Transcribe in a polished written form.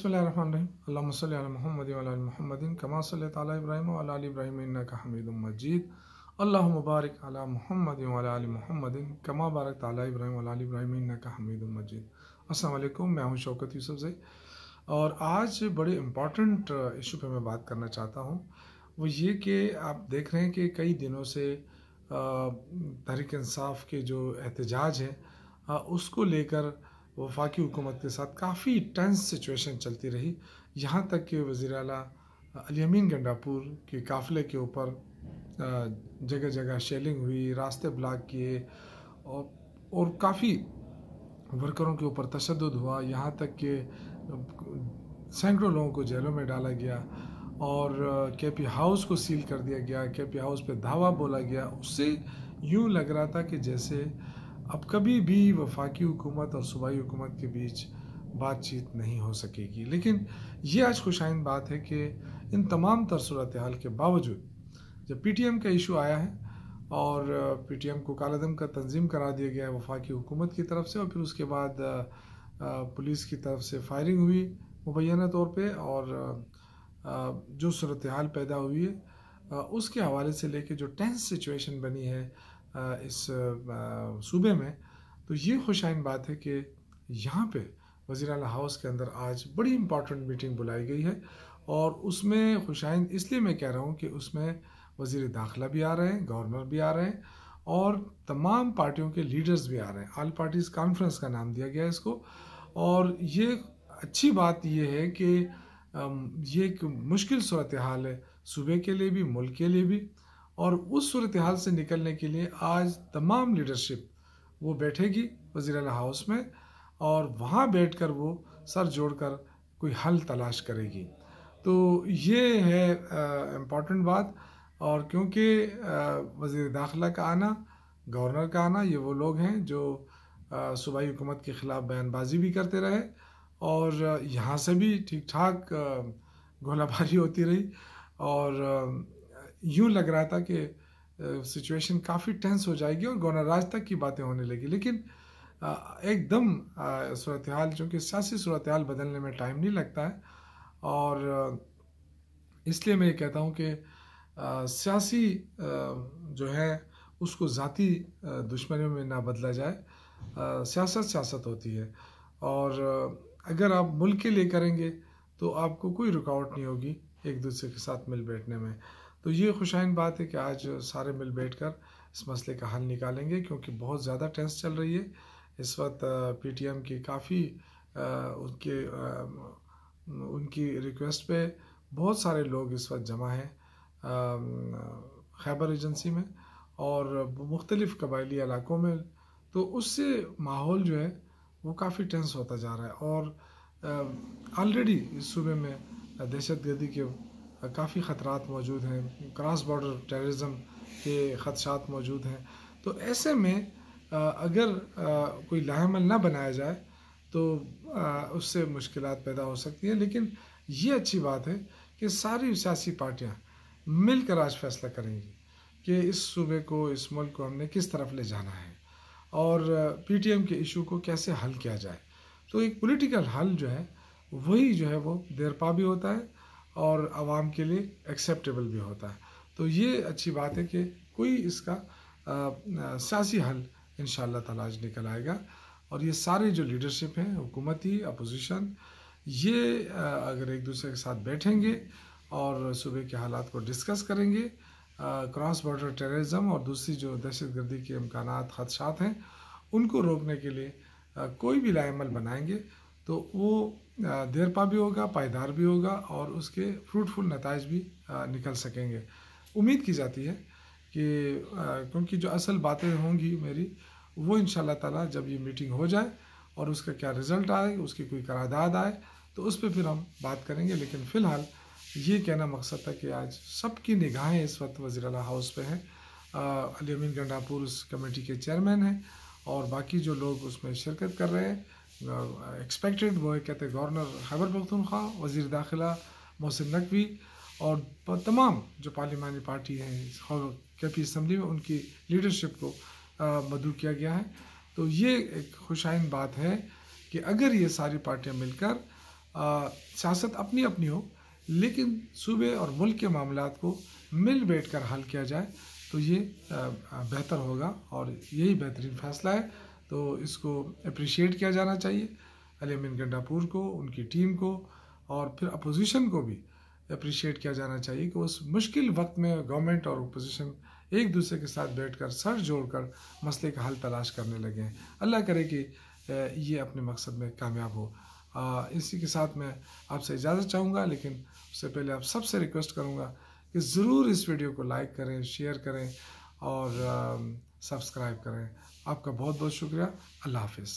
बिस्मिल्लाहिर्रहमानिर्रहीम अल्लाहुम्मा सल्लि अला मुहम्मद व अला आलि मुहम्मदिन कमा सल्लैता अला इब्राहीम व अला आलि इब्राहीम इन्नका हमीदुम मजीद अल्लाहुम्मा बारिक अला मुहम्मद व अला आलि मुहम्मदिन कमा बारकता अला इब्राहीम व अला आलि इब्राहीम इन्नका हमीदुम मजीद। अस्सलाम वालेकुम, मैं हूं शौकत यूसुफ से और आज बड़े इम्पॉर्टेंट इशू पे मैं बात करना चाहता हूं। वो ये कि आप देख रहे हैं कि कई दिनों से तहरीक इंसाफ के जो एहतजाज है उसको लेकर वफाकी हुकूमत के साथ काफ़ी टेंस सिचुएशन चलती रही, यहाँ तक कि वज़ीर आला अली अमीन गंडापुर के काफ़िले के ऊपर जगह जगह शेलिंग हुई, रास्ते ब्लॉक किए और काफ़ी वर्करों के ऊपर तशद्दुद हुआ, यहाँ तक कि सैकड़ों लोगों को जेलों में डाला गया और केपी हाउस को सील कर दिया गया। केपी हाउस पे धावा बोला गया। उससे यूँ लग रहा था कि जैसे अब कभी भी वफाकी हुकूमत और सूबाई हुकूमत के बीच बातचीत नहीं हो सकेगी। लेकिन ये आज खुशाइन बात है कि इन तमाम तर सूरत हाल के बावजूद जब PTM का इशू आया है और PTM को कालादम का तंजीम करार दिया गया है वफाकी हुकूमत की तरफ से, और फिर उसके बाद पुलिस की तरफ से फायरिंग हुई मुबैना तौर पे, और जो सूरत हाल पैदा हुई है उसके हवाले से लेके जो टेंस सिचुएशन बनी है इस सूबे में, तो ये खुशाइन बात है कि यहाँ पे वज़ीर आला हाउस के अंदर आज बड़ी इम्पॉर्टेंट मीटिंग बुलाई गई है। और उसमें खुशाइन इसलिए मैं कह रहा हूँ कि उसमें वज़ीर दाखिला भी आ रहे हैं, गवर्नर भी आ रहे हैं और तमाम पार्टियों के लीडर्स भी आ रहे हैं। ऑल पार्टीज़ कॉन्फ्रेंस का नाम दिया गया है इसको। और ये अच्छी बात ये है कि ये एक मुश्किल सूरत हाल है सूबे के लिए भी, मुल्क के लिए भी, और उस सूरत हाल से निकलने के लिए आज तमाम लीडरशिप वो बैठेगी वज़ीर आला हाउस में और वहाँ बैठकर वो सर जोड़कर कोई हल तलाश करेगी। तो ये है इम्पॉर्टेंट बात। और क्योंकि वज़ीर दाखिला का आना, गवर्नर का आना, ये वो लोग हैं जो सूबाई हुकूमत के ख़िलाफ़ बयानबाजी भी करते रहे और यहाँ से भी ठीक ठाक गोलाबारी होती रही और यूँ लग रहा था कि सिचुएशन काफ़ी टेंस हो जाएगी और गवर्नर तक की बातें होने लगी। लेकिन एकदम सूरत हाल, चूँकि सियासी सूरत हाल बदलने में टाइम नहीं लगता है, और इसलिए मैं ये कहता हूँ कि सियासी जो है उसको ज़ाती दुश्मनियों में ना बदला जाए। सियासत सियासत होती है और अगर आप मुल्क के लिए करेंगे तो आपको कोई रुकावट नहीं होगी एक दूसरे के साथ मिल बैठने में। तो ये खुशाइन बात है कि आज सारे मिल बैठकर इस मसले का हल निकालेंगे, क्योंकि बहुत ज़्यादा टेंस चल रही है इस वक्त। PTM की काफ़ी उनकी रिक्वेस्ट पे बहुत सारे लोग इस वक्त जमा हैं खैबर एजेंसी में और मुख्तलिफ़ कबायली इलाकों में। तो उससे माहौल जो है वो काफ़ी टेंस होता जा रहा है और ऑलरेडी इस सूबे में दहशतगर्दी के काफ़ी ख़तरात मौजूद हैं, क्रॉस बॉर्डर टेररिज्म के ख़दशात मौजूद हैं। तो ऐसे में अगर कोई लाहेमल ना बनाया जाए तो उससे मुश्किलात पैदा हो सकती हैं। लेकिन ये अच्छी बात है कि सारी सियासी पार्टियाँ मिलकर आज फैसला करेंगी कि इस सूबे को, इस मुल्क को हमने किस तरफ ले जाना है और PTM के इशू को कैसे हल किया जाए। तो एक पॉलिटिकल हल जो है वही जो है वो देरपा भी होता है और आवाम के लिए एक्सेप्टेबल भी होता है। तो ये अच्छी बात है कि कोई इसका सियासी हल इंशाअल्लाह ताला आज निकल आएगा। और ये सारे जो लीडरशिप हैं, हुकूमती, अपोजिशन, ये अगर एक दूसरे के साथ बैठेंगे और सूबे के हालात को डिस्कस करेंगे, क्रॉस बॉर्डर टेररिज्म और दूसरी जो दहशतगर्दी के इम्कानात, ख़दशात हैं, उनको रोकने के लिए कोई भी लाएमल बनाएंगे तो वो देरपा भी होगा, पायदार भी होगा और उसके फ्रूटफुल नताइज भी निकल सकेंगे। उम्मीद की जाती है कि क्योंकि जो असल बातें होंगी मेरी वो इंशाअल्लाह ताला जब ये मीटिंग हो जाए और उसका क्या रिज़ल्ट आए, उसकी कोई करारदाद आए तो उस पर फिर हम बात करेंगे। लेकिन फ़िलहाल ये कहना मकसद था कि आज सबकी निगाहें इस वक्त वज़ीर आला हाउस पे हैं। अली अमीन गंडापुर उस कमेटी के चेयरमैन हैं और बाकी जो लोग उसमें शिरकत कर रहे हैं एक्सपेक्टेड वो है, कहते हैं गवर्नर खैबर पख्तूनख्वा, वज़ीर दाखिला मोहसिन नकवी और तमाम जो पार्लिमानी पार्टी हैं KP असम्बली में, उनकी लीडरशिप को मदऊ किया गया है। तो ये एक खुशाइन बात है कि अगर ये सारी पार्टियां मिलकर سیاست اپنی اپنی ہو لیکن صوبے اور ملک کے معاملات کو مل بیٹھ کر حل کیا جائے تو یہ بہتر ہوگا اور یہی بہترین فیصلہ ہے. تو اس کو اپریشیٹ کیا جانا چاہیے علی امین گنڈاپور کو، ان کی ٹیم کو، اور پھر اپوزیشن کو بھی اپریشیٹ کیا جانا چاہیے کہ اس مشکل وقت میں گورنمنٹ اور اپوزیشن ایک دوسرے کے ساتھ بیٹھ کر سر جوڑ کر مسئلے کا حل تلاش کرنے لگے ہیں. اللہ کرے کہ یہ اپنے مقصد میں کامیاب ہو. اسی کے ساتھ میں آپ سے اجازت چاہوں گا، لیکن اس سے پہلے آپ سب سے ریکویسٹ کروں گا کہ ضرور اس ویڈیو کو لائک کریں، شیئر کریں اور سبسکرائب کریں. آپ کا بہت بہت شکریہ. اللہ حافظ.